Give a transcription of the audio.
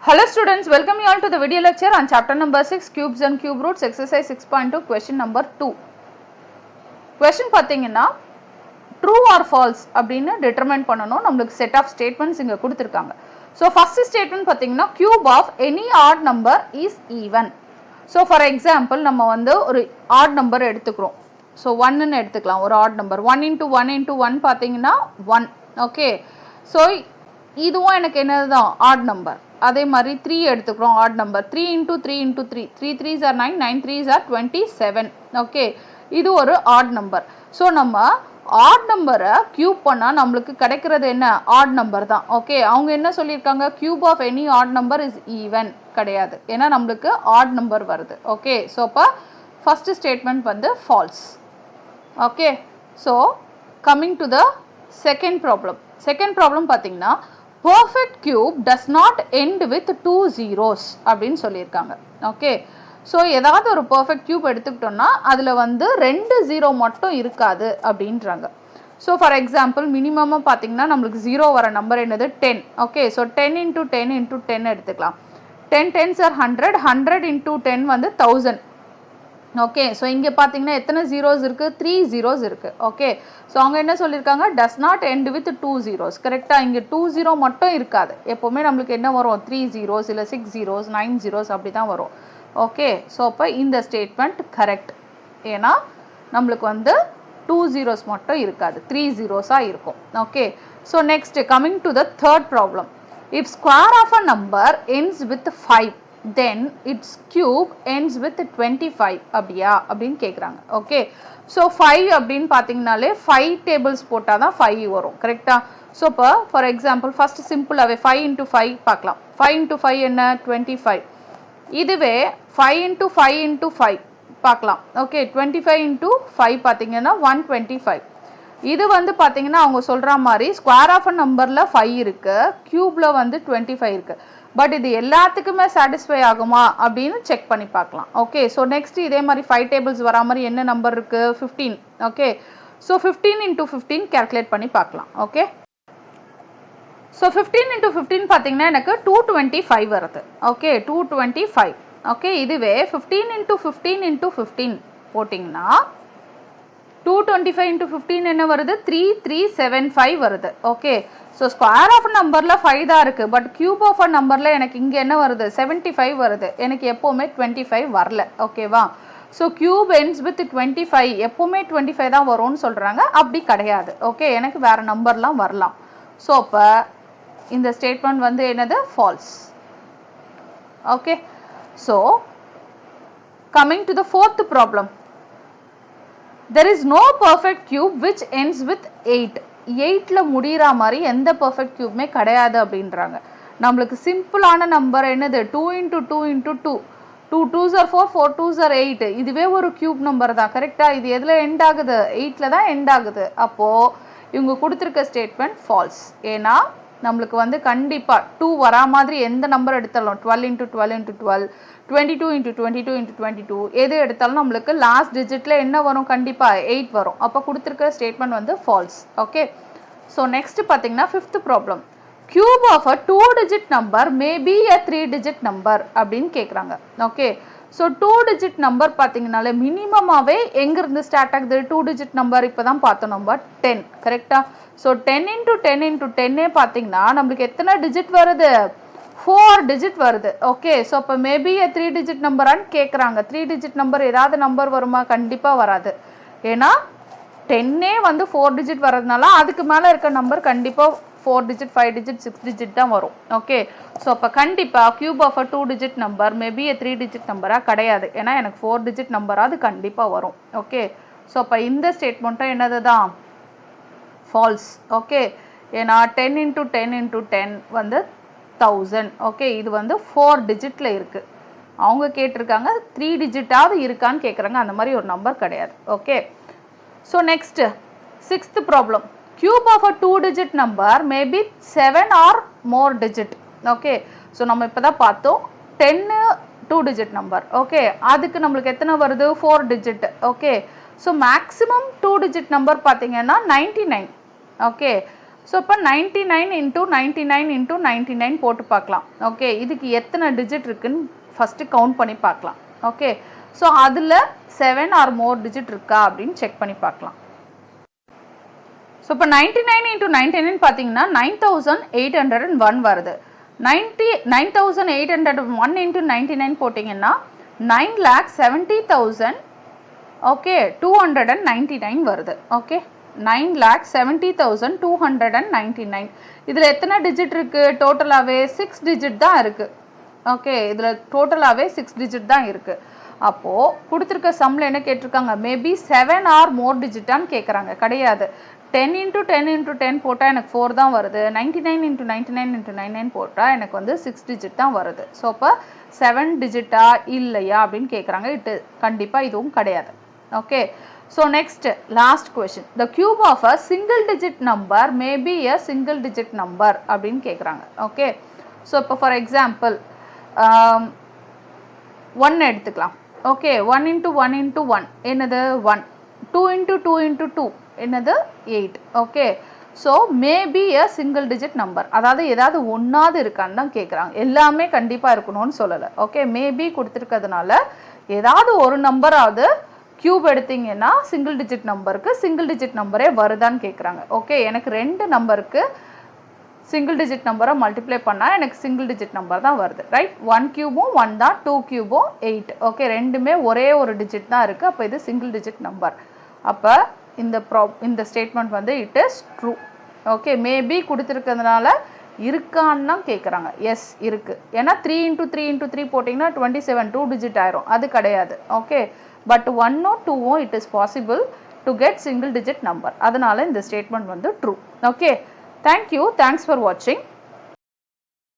Hello students, welcome you all to the video lecture on chapter number 6 cubes and cube roots exercise 6.2 question number 2. Question பாத்தீங்கன்னா true or false அப்படினு determine பண்ணனும். நமக்கு set of statements இங்க கொடுத்திருக்காங்க. So first statement பாத்தீங்கன்னா cube of any odd number is even. So for example நம்ம வந்து ஒரு odd number எடுத்துக்கிறோம். So 1 ன்னு எடுத்துக்கலாம் ஒரு odd number. 1 into 1 into 1 பாத்தீங்கன்னா 1. Okay. So இதுவும் எனக்கு என்னதுதான் odd number. அதே மாதிரி 3 எடுத்துக்கிறோம் odd number. 3 into 3 into 3. 3 3s are 9, 9 3s are 27. Okay. இது ஒரு odd number. So நம்ம odd number cube பண்ணா நம்மளுக்கு கிடைக்கிறது என்ன odd number தான். Okay. அவங்க என்ன சொல்லிருக்காங்க cube of any odd number is even கிடையாது. ஏன்னா நம்மளுக்கு odd number வருது. Okay. So அப்ப first statement வந்து false. Okay. So coming to the second problem. Second problem பாத்தீங்கன்னா perfect cube does not end with two zeros அப்படினு சொல்லிருக்காங்க. Okay. So ஏதாவது ஒரு perfect cube எடுத்துக்கிட்டோம்னா அதுல வந்து ரெண்டு ஜீரோ மட்டும் இருக்காது அப்படின்றாங்க. So for example minimum பாத்தீங்கன்னா நமக்கு 0 வர நம்பர் என்னது 10. Okay. So 10 into 10 into 10 எடுத்துக்கலாம். 10 10s are 100. 100 into 10 வந்து 1000. Okay. So இங்க பாத்தீங்கன்னா எத்தனை zeros இருக்கு 3 zeros இருக்கு. Okay. So அவங்க என்ன சொல்லிருக்காங்க does not end with two zeros. கரெக்ட்டா இங்க 2 0 மட்டும் இருக்காது. எப்பவுமே நமக்கு என்ன வரும் 3 zeros இல்ல 6 zeros 9 zeros அப்படி தான் வரும். Okay. So அப்ப இந்த statement correct. ஏனா நமக்கு வந்து 2 zeros மட்டும் இருக்காது 3 zeros ஆ இருக்கும். Okay. So next coming to the third problem. If square of a number ends with 5 then its cube ends with 25 அப்படியா அப்படினு கேக்குறாங்க. Okay. So 5 அப்படினு பாத்தீங்கனாலே 5 tables போட்டாதான் 5 வரும். கரெக்ட்டா? So for example first simple ஆவே 5 into 5 பார்க்கலாம். 5 into 5 என்ன 25. இதுவே 5 into 5 into 5 பார்க்கலாம். Okay. 25 into 5 பாத்தீங்கன்னா 125. இது வந்து பாத்தீங்கன்னா அவங்க சொல்ற மாதிரி square of a numberல 5 இருக்கு, cubeல வந்து 25 இருக்கு. பட் இது எல்லாத்துக்குமே satisfy ஆகுமா அப்படினு செக் பண்ணி பார்க்கலாம். Okay. So next இதே மாதிரி 5 tables வரா மாதிரி என்ன நம்பர் இருக்கு 15. Okay. So 15 into 15 calculate பண்ணி பார்க்கலாம். Okay. So 15 into 15 பாத்தீங்கன்னா எனக்கு 225 வருது. Okay. 225. Okay. இதுவே 15 into 15 into 15 போட்டிங்கன்னா 225 into 15 என்ன வருது 3375 வருது. Okay. So square of numberல 5 தான் இருக்கு. பட் cube of numberல எனக்கு இங்க என்ன வருது 75 வருது. எனக்கு எப்பவுமே 25 வரல. ஓகேவா? So cube ends with 25. எப்பவுமே 25 தான் வரும்னு சொல்றாங்க. அப்படி கிடையாது. ஓகே. எனக்கு வேற நம்பர்லாம் வரலாம். So அப்ப இந்த ஸ்டேட்மெண்ட் வந்து என்னது false. Okay. So coming to the fourth problem. There is no perfect cube which ends with 8. 8ல முடியற மாதிரி எந்த perfect cubeமே கிடையாது அப்படின்றாங்க. நமக்கு சிம்பிளான நம்பர் என்னது 2 into 2 into 2. 2 2s are 4, 4 2s are 8. இதுவே ஒரு கியூப் நம்பர் தான். கரெக்ட்டா? இது எதுல எண்ட் ஆகுது 8ல தான் எண்ட் ஆகுது. அப்போ இவங்க கொடுத்திருக்க ஸ்டேட்மெண்ட் false. ஏனா நமக்கு வந்து கண்டிப்பா 2 வரா மாதிரி எந்த நம்பர் எடுத்தாலும் 12 into 12 into 12 22 into 22 into 22 எது எடுத்தாலும் நமக்கு லாஸ்ட் டிஜிட்ல என்ன வரும் கண்டிப்பா 8 வரும். அப்ப கொடுத்திருக்க ஸ்டேட்மெண்ட் வந்து false. Okay. So next பாத்தீங்கன்னா fifth problem. Cube of a 2 digit number may be a 3 digit number அப்படினு கேக்குறாங்க. Okay. So 2 digit number பாத்தீங்கனாலே மினிமமாவே எங்க இருந்து ஸ்டார்ட் ஆகுது 2 digit number இப்பதான் பார்த்தோம் நம்ம 10. கரெக்ட்டா? So 10 into 10 into 10 பாத்தீங்கன்னா நமக்கு எத்தனை டிஜிட் வருது 4 digit வருது. Okay. So அப்ப maybe a 3 digit number ஆன்னு கேக்குறாங்க. 3 digit number ஏதாவது நம்பர் வருமா கண்டிப்பா வராது. ஏனா 10 வந்து 4 digit வரதுனால அதுக்கு மேல இருக்க நம்பர் கண்டிப்பா 4 digit 5 digit 6 digit தான் வரும். Okay. So அப்ப கண்டிப்பா cube of a 2 digit number maybe a 3 digit number கிடையாது. ஏனா எனக்கு 4 digit number அது கண்டிப்பா வரும். Okay. So அப்ப இந்த ஸ்டேட்மெண்ட் என்னதுதான் false. Okay. ஏனா 10 into 10 into 10 வந்து 1000. Okay. இது வந்து 4 digitல இருக்கு. அவங்க கேட்டிருக்காங்க 3 digit ஆவது இருக்கான்னு கேக்குறாங்க. அந்த மாதிரி ஒரு நம்பர் கிடையாது. Okay. So next sixth problem. Cube of a 2 digit number may be 7 or more digit. Okay. So நம்ம இப்பதான் பார்த்தோம் 10 2 digit number. Okay. அதுக்கு நமக்கு எத்தனை வருது 4 digit. Okay. So maximum 2 digit number பாத்தீங்கன்னா 99. Okay. ஸோ இப்போ 99 இன்ட்டு 99 இன்ட்டு 99 போட்டு பார்க்கலாம். ஓகே, இதுக்கு எத்தனை டிஜிட் இருக்குன்னு ஃபஸ்ட்டு கவுண்ட் பண்ணி பார்க்கலாம். ஓகே, ஸோ அதில் 7 ஆர் மோர் டிஜிட் இருக்கா அப்படின்னு செக் பண்ணி பார்க்கலாம். ஸோ இப்போ 99 இன்ட்டு 99 பார்த்தீங்கன்னா 9801 வருது. 9801 இன்ட்டு 99 போட்டிங்கன்னா 9,70,000 ஓகே 299 வருது. ஓகே, 9,70,299. இதில் எத்தனை டிஜிட் இருக்கு? டோட்டலாகவே 6 டிஜிட் தான் இருக்கு. ஓகே, இதில் டோட்டலாகவே 6 டிஜிட் தான் இருக்கு. அப்போ கொடுத்துருக்க சம்மில் என்ன கேட்டிருக்காங்க? மேபி 7 ஆர் மோர் டிஜிட்டான்னு கேட்குறாங்க. கிடையாது. 10 இன்ட்டு 10 இன்ட்டு 10 போட்டால் எனக்கு 4 தான் வருது. 99 இன்ட்டு 99 இன்ட்டு 99 போட்டால் எனக்கு வந்து 6 டிஜிட் தான் வருது. ஸோ அப்போ 7 டிஜிட்டா இல்லையா அப்படின்னு கேட்குறாங்க. கண்டிப்பாக இதுவும் கிடையாது. Okay, so next last question. The cube of a single digit number may be a single digit number அப்படின்னு கேட்குறாங்க. ஓகே, ஸோ இப்போ ஃபார் எக்ஸாம்பிள் 1 எடுத்துக்கலாம். ஓகே, 1 இன்ட்டு 1 இன்ட்டு 1 என்னது 1. 2 இன்ட்டு 2 இன்ட்டு 2 என்னது 8. Okay, so maybe a single digit number. அதாவது ஏதாவது ஒன்றாவது இருக்கான்னு தான் கேட்குறாங்க. எல்லாமே கண்டிப்பாக இருக்கணும்னு சொல்லலை. ஓகே, மேபி கொடுத்துருக்கிறதுனால ஏதாவது ஒரு நம்பராவது கியூப் எடுத்தீங்கன்னா சிங்கிள் டிஜிட் நம்பருக்கு சிங்கிள் டிஜிட் நம்பரே வருதான்னு கேட்குறாங்க. ஓகே, எனக்கு 2 நம்பருக்கு சிங்கிள் டிஜிட் நம்பரை மல்டிப்ளை பண்ணால் எனக்கு சிங்கிள் டிஜிட் நம்பர் தான் வருது. ரைட், 1 கியூபும் 1 தான், 2 கியூபும் 8. ஓகே, ரெண்டுமே ஒரே ஒரு டிஜிட் தான் இருக்குது. அப்போ இது சிங்கிள் டிஜிட் நம்பர். அப்போ இந்த ஸ்டேட்மெண்ட் வந்து it is true. Okay, maybe கொடுத்துருக்கிறதுனால இருக்கான்னு தான் கேட்குறாங்க. எஸ் இருக்கு. ஏன்னா 3 இன்ட்டு 3 இன்ட்டு 3 போட்டிங்கன்னா 27 2 டிஜிட் ஆயிரும். அது கிடையாது. Okay, but 1 2 it is possible to get single digit number. அதனால இந்த ஸ்டேட்மெண்ட் வந்து true. Okay, thank you. Thanks for வாட்சிங்.